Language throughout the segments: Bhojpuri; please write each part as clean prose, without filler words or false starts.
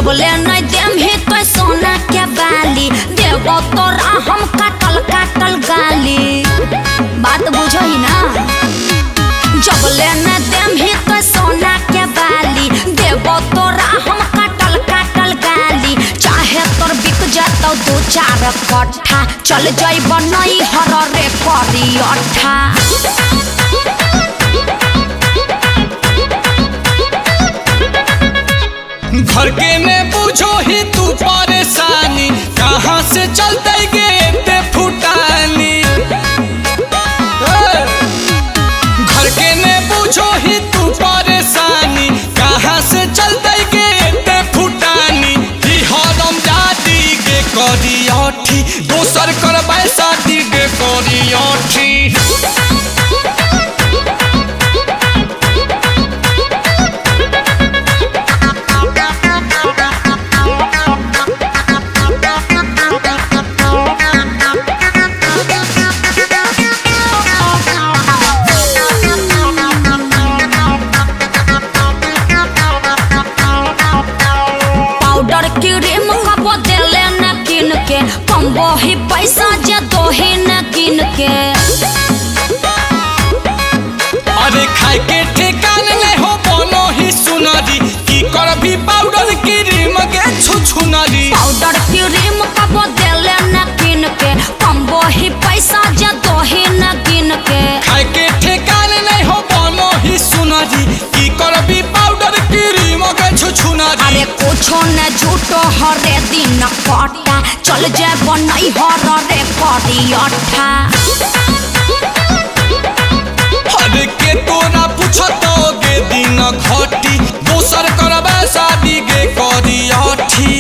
जबले नहीं देम ही तो सोना के बाली देवो तोरा हम काटल काटल गाली। बात बुझो ही ना। जबले नहीं देम ही तो सोना के बाली देवो तोरा हम काटल काटल गाली। चाहे तोर बिक जातो 2-4 कट्ठा चल जाइब नहीं हर रे करी अट्ठा। घर के में बुझो ही तू परेशानी कहाँ से चलते गे फुटानी। घर के में बुझो ही तू परेशानी कहाँ से चलते गे फुटानी। हरम जाती गे करी अठी दोसर करबै शादी गे करी अठी। कम्बो ही पैसा जे दोही न किन के। अरे खाए के ठेकान नहीं हो बनो ही सुनरी की कर भी पाउडर क्रीम के छुछुनरी। पाउडर क्रीम का बदले न किन के कम्बो ही पैसा जे दोही न किन के। खाए के ठेकान नहीं हो बनो ही सुनरी की कर भी पाउडर क्रीम के छुछुनरी। अरे कुछो न झूठो हरे दिन कटा चल जाब नहीं हर रे करी अट्ठा। अरे के तोरा पूछतो गे दिन घटी दोसर करबे शादी गे करी अठी।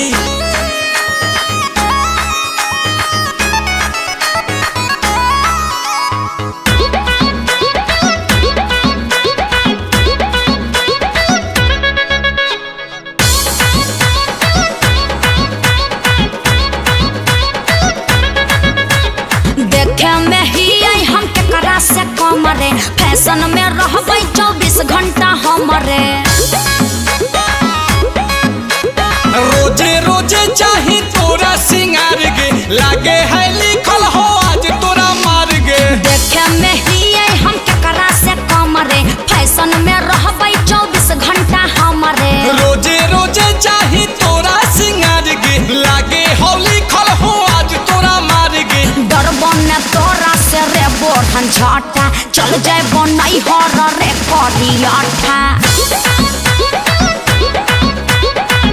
देखे में ही आई हम केकरा से कमरे फैशन में रहबै 24 घंटा हमरे। रोजे रोजे चाही तोरा सिंगार गे लागे है लिखल हो आज तोरा मार गे। देखे में ही आई हम केकरा से कमरे फैशन में रहबै 24 घंटा हमरे। रोजे रोजे चाही तोरा सिंगार गे लागे हो लिखल हो आज तोरा मार गे। डरबो न तोरा से रे बोढ़न झटा चल जाब नहीं हर रे करी अट्ठा।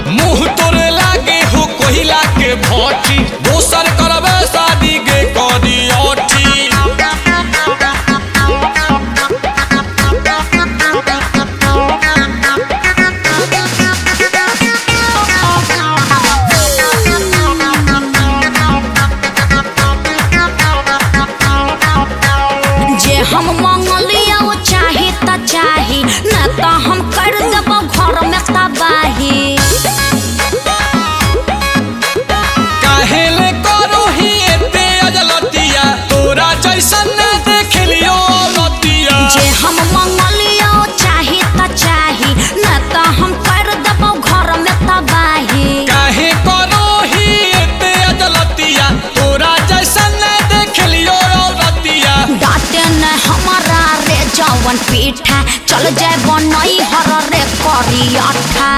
मुँह तोरे लागे हो कोहिला के भट्टी दोसर करबे शादी गे करी अठी। जे हम मंगलिया वो चाही त चाही न तो हम कर देब घर में तबाही। काहे ले करो ही एते अजलतिया तोरा जैसन न देख लियो रतिया। जे हम मंगलिया वो चाही त चाही न तो हम कर देब घर में तबाही। काहे करो ही एते अजलतिया तोरा जैसन न देख लियो रतिया। डाटे न हमारा रे जवन पीठा चल जाब नहीं हर रे करी अट्ठा।